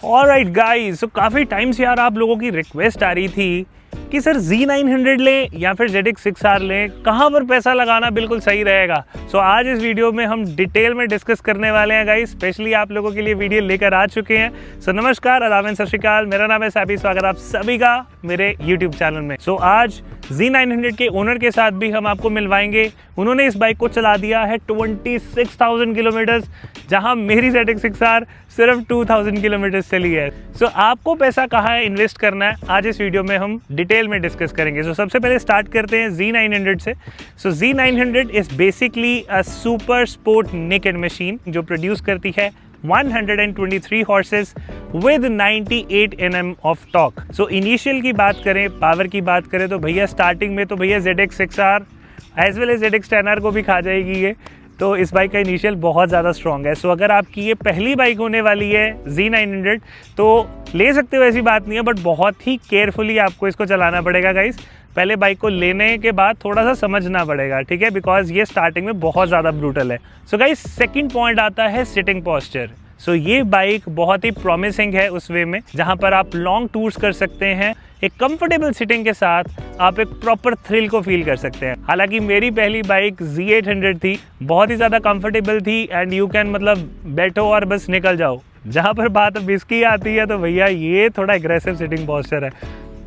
Alright guys, तो काफ़ी time से यार आप लोगों की रिक्वेस्ट आ रही थी कि सर Z900 लें या फिर ZX6R लें, कहाँ पर पैसा लगाना बिल्कुल सही रहेगा। सो आज इस वीडियो में हम डिटेल में डिस्कस करने वाले हैं गाइस। स्पेशली आप लोगों के लिए वीडियो लेकर आ चुके हैं। सो नमस्कार, आदाब, सत श्री अकाल, मेरा नाम है सैबी। स्वागत आप सभी का मेरे यूट्यूब चैनल में। सो आज Z900 के ओनर के साथ भी हम आपको मिलवाएंगे। उन्होंने इस बाइक को चला दिया है 26,000 किलोमीटर, जहां मेरी ZX6R सिर्फ 2,000 किलोमीटर चली है। सो आपको पैसा कहाँ इन्वेस्ट करना है, आज इस वीडियो में हम डिटेल में डिस्कस करेंगे। सो सबसे पहले स्टार्ट करते हैं Z900 से। सो Z900 is basically a super sport naked machine जो प्रोड्यूस करती है 123 horses with 98 Nm of torque. So initial की बात करें, पावर की बात करें तो भैया स्टार्टिंग में तो भैया ZX6R as well as ZX10R को भी खा जाएगी ये। तो इस बाइक का इनिशियल बहुत ज़्यादा स्ट्रॉन्ग है। सो अगर आपकी ये पहली बाइक होने वाली है Z900 तो ले सकते हो, ऐसी बात नहीं है, बट बहुत ही केयरफुली आपको इसको चलाना पड़ेगा गाइस। पहले बाइक को लेने के बाद थोड़ा सा समझना पड़ेगा, ठीक है, बिकॉज ये स्टार्टिंग में बहुत ज़्यादा ब्रूटल है। सो गाइस सेकंड पॉइंट आता है सिटिंग पोस्चर। सो ये बाइक बहुत ही प्रॉमिसिंग है उस वे में जहाँ पर आप लॉन्ग टूर्स कर सकते हैं। एक कंफर्टेबल सिटिंग के साथ आप एक प्रॉपर थ्रिल को फील कर सकते हैं। हालांकि मेरी पहली बाइक Z800 थी, बहुत ही ज़्यादा कंफर्टेबल थी एंड यू कैन मतलब बैठो और बस निकल जाओ। जहाँ पर बात अब इसकी आती है तो भैया ये थोड़ा एग्रेसिव सिटिंग पोस्चर है।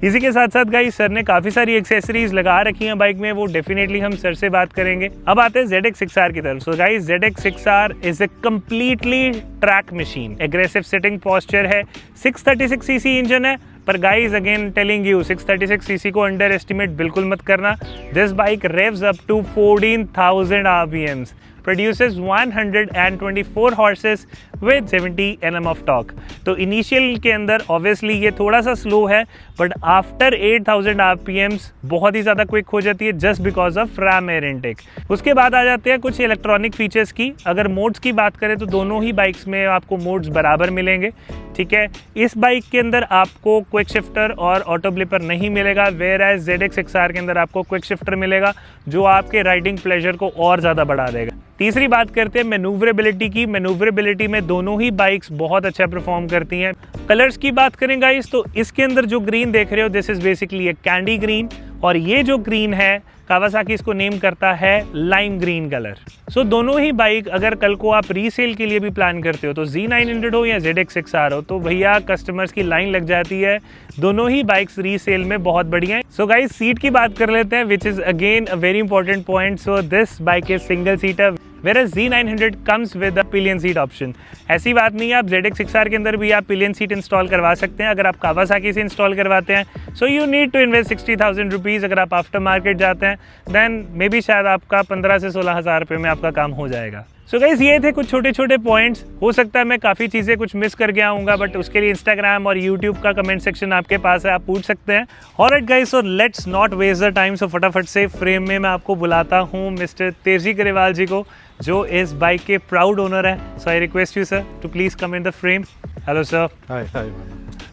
इसी के साथ साथ गाइस सर ने काफ़ी सारी एक्सेसरीज लगा रखी हैं बाइक में, वो डेफिनेटली हम सर से बात करेंगे। अब आते हैं ZX6R की तरफ। So guys ZX6R is a completely track machine. Aggressive sitting posture है, 636 सीसी इंजन है, पर guys again telling you 636 CC को अंडर एस्टिमेट बिल्कुल मत करना। This bike revs up to 14,000 RPMs, produces 124 horses with 70 Nm of torque। तो initial के अंदर ऑब्वियसली ये थोड़ा सा स्लो है, बट आफ्टर 8,000 RPMs बहुत ही ज़्यादा क्विक हो जाती है just because of RAM air intake. उसके बाद आ जाते हैं कुछ इलेक्ट्रॉनिक फीचर्स की। अगर मोड्स की बात करें तो दोनों ही बाइक्स में आपको मोड्स बराबर मिलेंगे, ठीक है। इस बाइक के अंदर आपको क्विक शिफ्टर और ऑटो ब्लिपर नहीं मिलेगा, वेयर एज ZX6R के अंदर आपको क्विक शिफ्टर मिलेगा जो आपके राइडिंग प्लेजर को और ज़्यादा बढ़ा देगा। तीसरी बात करते हैं मैन्यूवरेबिलिटी की। मैन्यूवरेबिलिटी में दोनों ही बाइक्स बहुत अच्छा परफॉर्म करती हैं। कलर्स की बात करें गाइस तो इसके अंदर जो ग्रीन देख रहे हो this is basically A candy green, और ये जो ग्रीन है कावासाकी इसको नेम करता है लाइम ग्रीन कलर। सो दोनों ही बाइक अगर कल को आप रीसेल के लिए भी प्लान करते हो तो Z900 हो या ZX6R हो तो भैया कस्टमर्स की लाइन लग जाती है। दोनों ही बाइक्स रीसेल में बहुत बढ़िया है। सो गाइस सीट की बात कर लेते हैं, which is again a very important point. So this bike is single seater whereas Z900 comes with a pillion seat option। ऐसी बात नहीं है, आप ZX6R के अंदर भी आप पिलियन सीट इंस्टॉल करवा सकते हैं अगर आप कावासाकी से इंस्टॉल करवाते हैं। So you need to invest 60,000 rupees. अगर आप आफ्टर मार्केट जाते हैं देन मे बी शायद आपका 15 से 16,000 रुपये में आपका काम हो जाएगा। सो गाइस ये थे कुछ छोटे छोटे पॉइंट्स। हो सकता है मैं काफ़ी चीज़ें कुछ मिस कर गया हूँगा, बट उसके लिए इंस्टाग्राम और यूट्यूब का कमेंट सेक्शन आपके पास है, आप पूछ सकते हैं। Alright guys, so let's not waste the time. So फटाफट से फ्रेम में मैं आपको बुलाता हूँ मिस्टर तेजी गरेवाल जी को, जो इस बाइक के प्राउड ओनर है। So I request you sir to please come in the frame. Hello sir. Hi.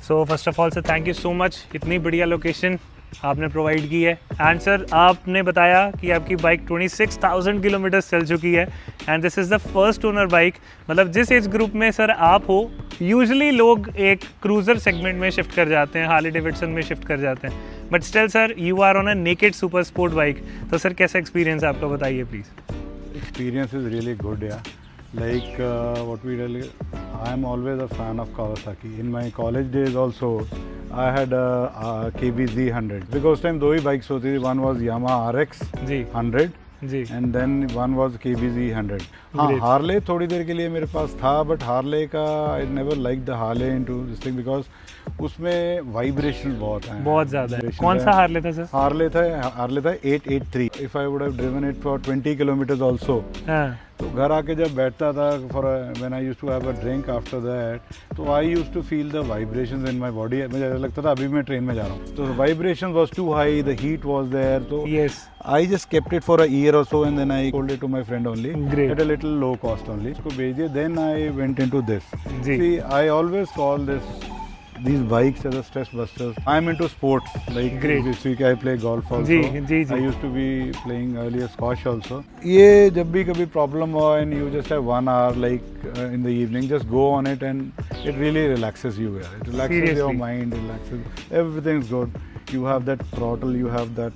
So first of all sir thank you so much, इतनी बढ़िया लोकेशन आपने प्रोवाइड की है। एंड सर आपने बताया कि आपकी बाइक 26,000 किलोमीटर चल चुकी है and this is the first owner bike. मतलब जिस एज ग्रुप में सर आप हो, यूजुअली लोग एक क्रूज़र सेगमेंट में शिफ्ट कर जाते हैं, हार्ले डेविडसन में शिफ्ट कर जाते हैं, but still sir you are on a naked super sport bike. तो सर कैसा एक्सपीरियंस है आपका, बताइए please. Experience is really good, yeah. Like what we really, I am always a fan of Kawasaki. In my college days also, I had a KBZ 100. Because उस time दो ही bikes होती थी, one was Yamaha RX ji 100 ji and then one was KBZ 100. हाँ, Harley थोड़ी देर के लिए मेरे पास था, but हार्ले का I never liked the Harley into this thing because उसमें वाइब्रेशन बहुत हैं, बहुत ज़्यादा है। कौन सा हार्ले था सर? हार्ले था 883। If I would have driven it for 20 kilometers also, हाँ तो घर आके जब बैठता था for when I used to have a drink after that, तो I used to feel the vibrations in my body. मुझे ऐसा लगता था अभी मैं ट्रेन में जा रहा हूँ। तो vibration was too high, the heat was there, तो I just kept it for a year और so and then I sold it to my friend only at a little low cost only. इसको भेज दिया, then I went into this. See I always call this these bikes as a stress busters. I'm into sports. Like Great. this week I play golf also. जी. I used to be playing earlier squash also. ये जब भी कभी problem हो and you just have 1 hour like in the evening, just go on it and it really relaxes you. Yeah. It relaxes your Seriously. mind, relaxes everything's good. You have that throttle, you have that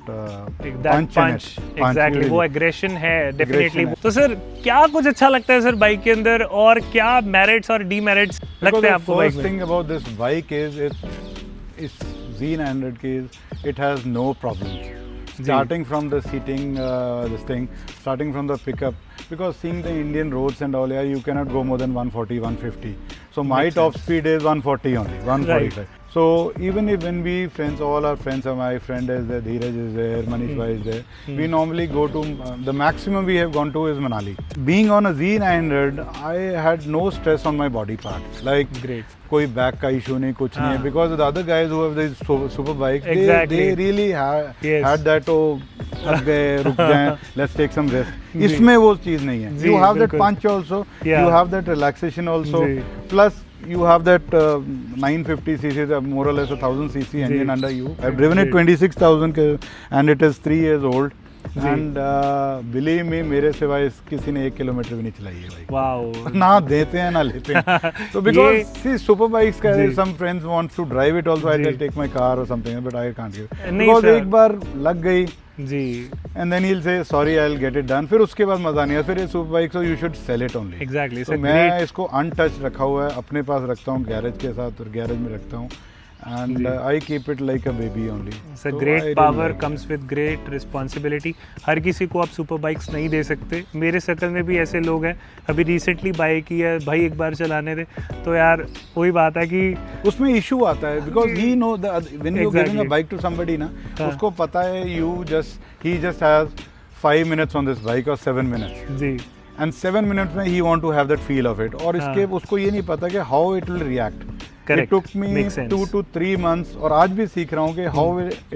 That punch. Exactly. really. वो aggression है definitely. है. तो sir क्या कुछ अच्छा लगता है sir bike के अंदर और क्या merits और demerits लगते हैं आपको बाइक First में? thing about this bike is it's Z900K it has no problems. Starting from the seating, starting from the pickup, because seeing the Indian roads and all, yeah, you cannot go more than 140, 150. So my Makes top sense. speed is 140 only, 145. So even if when we friends, all our friends, my friend is there, Dheeraj is there, Manish bhai is there, we normally go to, the maximum we have gone to is Manali. Being on a Z900, I had no stress on my body part. Like, Great. कोई back का issue नहीं, कुछ नहीं है, because the other guys who have these super bikes, Exactly. they really Yes. had that, oh, थक गए, रुक जाएं, let's take some rest. जी. इसमें वो चीज़ नहीं है. जी, You have that बिल्कुल. punch also, Yeah. you have that relaxation also, ji. plus you have that 950cc, more or less a 1000cc engine ji. under you. I've driven it ji. 26,000 and it is 3 years old. Ji. And believe me, मेरे सिवाय किसी ने 1 kilometre भी नहीं चलाई है bike. Wow. ना देते हैं ना लेते हैं. So because see super bikes का जी. some friends want to drive it also, I ji. just take my car or something, but I can't give. नहीं Because sir. एक बार लग गई जी. and then he'll say sorry I'll get it done. फिर उसके बाद मजा नहीं है. फिर ये super bike so you should sell it only. Exactly. तो So मैं great. इसको untouched रखा हुआ है, अपने पास रखता हूँ गैरेज के साथ और गैरेज में रखता हूँ. And ji. I keep it like a baby only. It's a So I great really power like it. comes with great responsibility. हर किसी को आप सुपर बाइक्स नहीं दे सकते. मेरे सर्कल में भी ऐसे लोग हैं. अभी रिसेंटली बाइक की है, भाई एक बार चलाने दे. तो यार वही बात है कि उसमें इशू आता है because he know the when you giving Exactly. a bike to somebody ना, हाँ. उसको पता है he just has 5 minutes on this bike or 7 minutes. Ji. And 7 minutes में he want to have that feel of it. और हाँ. इसके उसको ये नहीं पता कि how it will react. Correct. It took me Makes sense. 2 to 3 months और आज भी सीख रहा हूँ कि how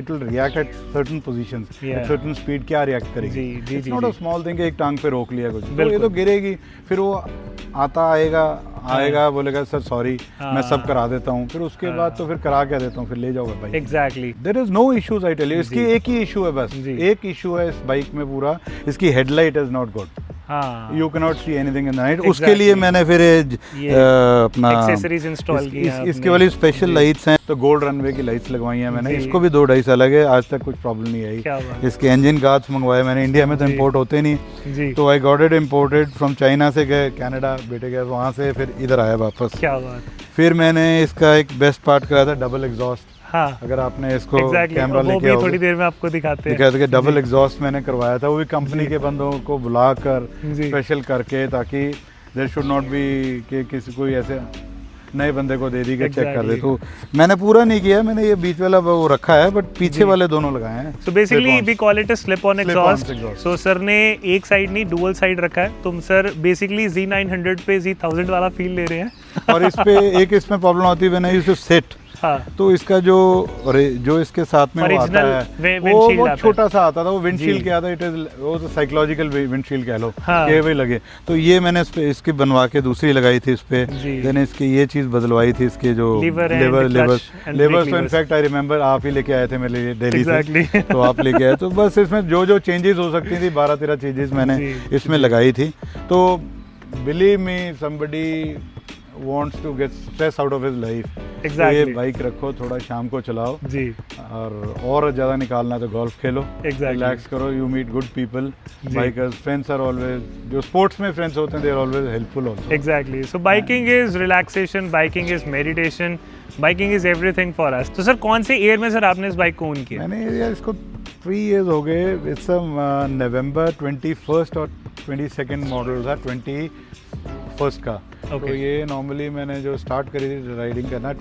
it will react at certain positions, Yeah. at certain speed क्या react करेगी. जी, जी, It's ji, not a ji. small thing कि एक टांग पे रोक लिया कुछ. तो ये बिल्कुल. तो गिरेगी, फिर वो आएगा बोलेगा सर सॉरी मैं सब हाँ. करा देता हूँ. फिर उसके हाँ. बाद तो फिर करा क्या देता हूँ, फिर ले जाओगे bike. Exactly. There is no issues I tell you. इसकी जी. एक ही इशू है बस. जी. एक इशू है इस बाइक में पूरा, इसकी हेडलाइट इज नॉट गुड. हाँ. You can not see anything in the night. उसके Exactly. लिए मैंने फिर ये अपना Accessories install की हैं इसके आपने. वाली स्पेशल जी. लाइट्स हैं, तो गोल्ड रनवे की लाइट्स लगवाई हैं मैंने. जी. इसको भी 2-2.5 साल लगे, आज तक कुछ प्रॉब्लम नहीं आई. क्या बात. इसके इंजन गार्ड्स मंगवाए मैंने. इंडिया में तो जी. इंपोर्ट होते नहीं, जी. तो I got it imported from China से. गए कनाडा, बेटे गए वहाँ से, फिर इधर आया वापस. क्या बात. फिर मैंने इसका एक बेस्ट पार्ट कराया था, डबल एग्जॉस्ट. हाँ. अगर आपने इसको Exactly. कैमरा वो लेके भी आओगे थोड़ी देर में आपको दिखाते हैं. दिखाते कि डबल जी. एग्जॉस्ट मैंने करवाया था. वो भी कंपनी के बंदों को बुलाकर जी. स्पेशल करके, ताकि देयर शुड नॉट बी कि किसी कोई ऐसे नए बंदे को दे दी कि चेक कर दे. Exactly. तो मैंने पूरा नहीं किया, मैंने ये बीच वाला वो रखा है, बट पीछे जी. वाले दोनों लगाए हैं. So basically Slip-ons. we call it a slip-on Slip-on exhaust. exhaust. So sir ने एक साइड नहीं डुअल साइड रखा है. तुम सर बेसिकली Z900 पे Z1000 वाला फील ले रहे हैं. और इस पे एक इसमें प्रॉब्लम आती है when I used to set. हाँ. तो इसका जो इसके साथ में वो आता Original है, windshield वो आता है. छोटा सा आता था. वो विंडशील्ड जी. क्या था, इट इज वो तो साइकोलॉजिकल विंडशील्ड कह लो, हाँ. ये वही लगे. तो ये मैंने इसकी बनवा के दूसरी लगाई थी इस पे. जी. देन इसकी ये चीज बदलवाई थी, इसके जो Lever and lever clutch and brake तो levers. इनफैक्ट आई रिमेंबर आप ही लेके आए थे मेरे लिए दिल्ली Exactly. से. तो आप लेके आए, तो बस इसमें जो चेंजेस हो सकती थी 12-13 चेंजेस मैंने जी. इसमें लगाई थी. तो believe me, somebody wants to get stress out of his life. तो Exactly. ये बाइक रखो, थोड़ा शाम को चलाओ, जी. और ज़्यादा निकालना है तो गोल्फ खेलो. Exactly. रिलैक्स करो, यू मीट गुड पीपल. जी. बाइकर्स फ्रेंड्स आर ऑलवेज, जो स्पोर्ट्स में फ्रेंड्स होते हैं they are always helpful also. Exactly. So biking is relaxation, biking is meditation, biking is everything for us. तो sir कौन से year में सर आपने इस बाइक को ओन किया? मैंने यार इसको 3 years हो गए. इट्स नवंबर 21st और 22nd मॉडल था, 21st का. तो Okay. ये नॉर्मली मैंने जो स्टार्ट करी थी राइडिंग करना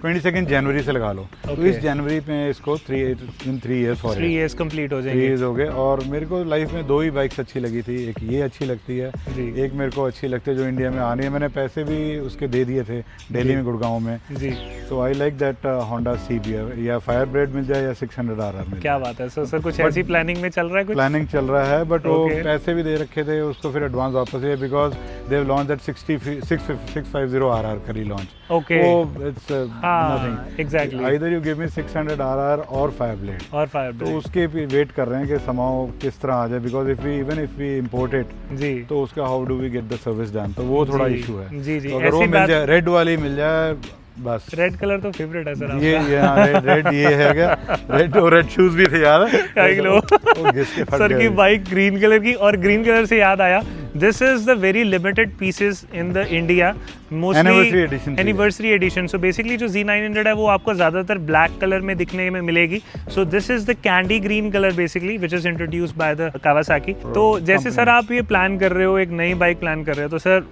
22nd जनवरी से लगा लो. तो Okay. इस जनवरी में इसको 3 years फॉर 3 years complete हो 3 जाएंगे. years हो गए. और मेरे को लाइफ में 2 ही बाइक्स अच्छी लगी थी. एक ये अच्छी लगती है, जी. एक मेरे को अच्छी लगती है जो इंडिया में आनी है. मैंने पैसे भी उसके दे दिए थे दिल्ली जी. में, गुड़गांव में. जी. तो I like that Honda CBR, या फायरब्रेड मिल जाए या 600 RR मिल क्या जाए. बात है. सो सर कुछ But- ऐसी प्लानिंग में चल रहा है कुछ? प्लानिंग चल रहा है, बट वो Okay. पैसे भी दे रखे थे उसको, फिर एडवांस वापस दिए because they have launch that 650 RR करी लॉन्च. Okay. वो इट्स हाँ exactly, Either you give me 600 RR or 5 blade. और फायर तो उसके भी वेट कर रहे हैं कि समाओ किस तरह आ जाए, because even if we import it जी तो उसका how do we get the service done, तो वो थोड़ा जी, इशू है। जी जी तो अगर वो ऐसी मिल बात, जाए, रेड वाली मिल जाए बस। रेड कलर तो फेवरेट है सर ये आपका। रेड ये है क्या, रेड शूज भी थे यार, आई नो। वो घिस के फट सर की गए। बाइक ग्रीन कलर की, और ग्रीन कलर से याद आया, this is the very limited pieces in the India, Anniversary mostly edition anniversary edition. So basically जो Z900 है वो आपको ज़्यादातर ब्लैक कलर में दिखने में मिलेगी। सो this is the candy green colour basically which is introduced by the Kawasaki. तो जैसे सर आप ये प्लान कर रहे हो, एक नई बाइक प्लान कर रहे हो, तो sir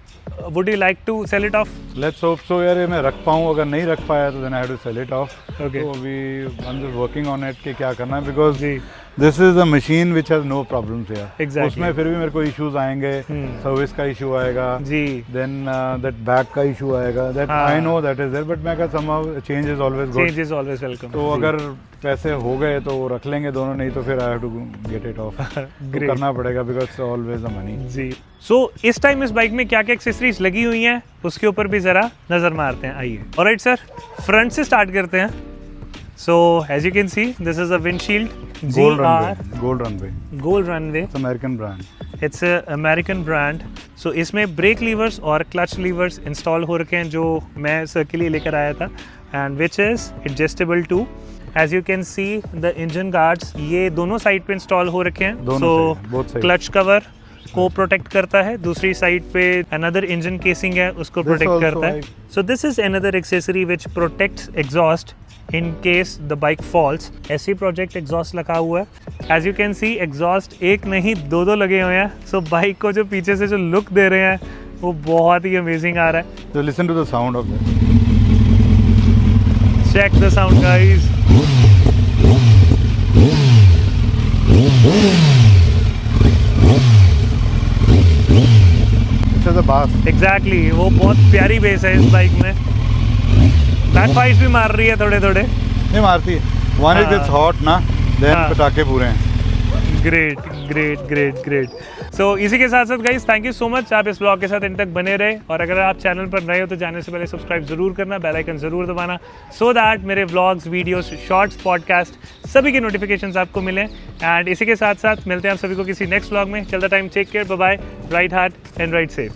would you like to sell it off? Let's hope so यार, ये मैं रख पाऊँ, अगर नहीं रख पाया तो then I have to sell it off. Okay. तो अभी I am just working on it कि क्या करना है, बिकॉज जी this is a machine which has no problems यार। Exactly. उसमें फिर भी मेरे को इश्यूज आएंगे, सर्विस का इशू आएगा, जी देन दैट बैक का इशू आएगा, दैट हाँ। I know that is there, but मैं कहता somehow change is always good. Change is always welcome. तो अगर पैसे हो गए तो वो रख लेंगे दोनों, नहीं तो फिर I have to get it off. तो Great. करना पड़ेगा बिकॉज ऑलवेज द मनी। जी सो इस टाइम इस बाइक में क्या क्या एक्सेसरीज लगी हुई हैं उसके ऊपर भी जरा नजर मारते हैं, आइए। ऑलराइट सर, फ्रंट से स्टार्ट करते हैं। So as you can see this is a windshield gold GR runway, gold runway, gold runway, it's American brand. It's American brand. So इसमें ब्रेक लीवर्स और क्लच लीवर्स इंस्टॉल हो रखे हैं जो मैं सर के लिए लेकर आया था, and which is adjustable too. As you can see the engine guards ये दोनों साइड पे इंस्टॉल हो रखे हैं। दोनों so side, both sides. Clutch cover को प्रोटेक्ट करता है, दूसरी साइड पे अनदर इंजन केसिंग है उसको This प्रोटेक्ट also करता है। I- so this is another accessory which protects exhaust in case the bike falls. ऐसी प्रोजेक्ट एग्जॉस्ट लगा हुआ है। As you can see exhaust एक नहीं दो लगे हुए हैं। सो बाइक को जो पीछे से जो लुक दे रहे हैं वो बहुत ही अमेजिंग आ रहा है। So listen to the sound of this. Check the sound guys. It's a bass. Exactly वो बहुत प्यारी बेस है इस बाइक में। बैक फाइट्स भी मार रही है थोड़े थोड़े। नहीं मारती, वन इज इट्स हॉट ना, देन हाँ। पटाखे पूरे हैं। Great great great great. So इसी के साथ साथ guys thank you so much, आप इस ब्लॉग के साथ इन तक बने रहे, और अगर आप चैनल पर नए हो तो जाने से पहले सब्सक्राइब जरूर करना, बेल आइकन जरूर दबाना, सो दैट मेरे व्लॉग्स, वीडियोस, शॉर्ट्स, पॉडकास्ट सभी की नोटिफिकेशंस आपको मिलें। एंड इसी के साथ साथ मिलते हैं आप सभी को किसी नेक्स्ट व्लॉग में। चल the time, take care, bye bye, ride hard and ride safe.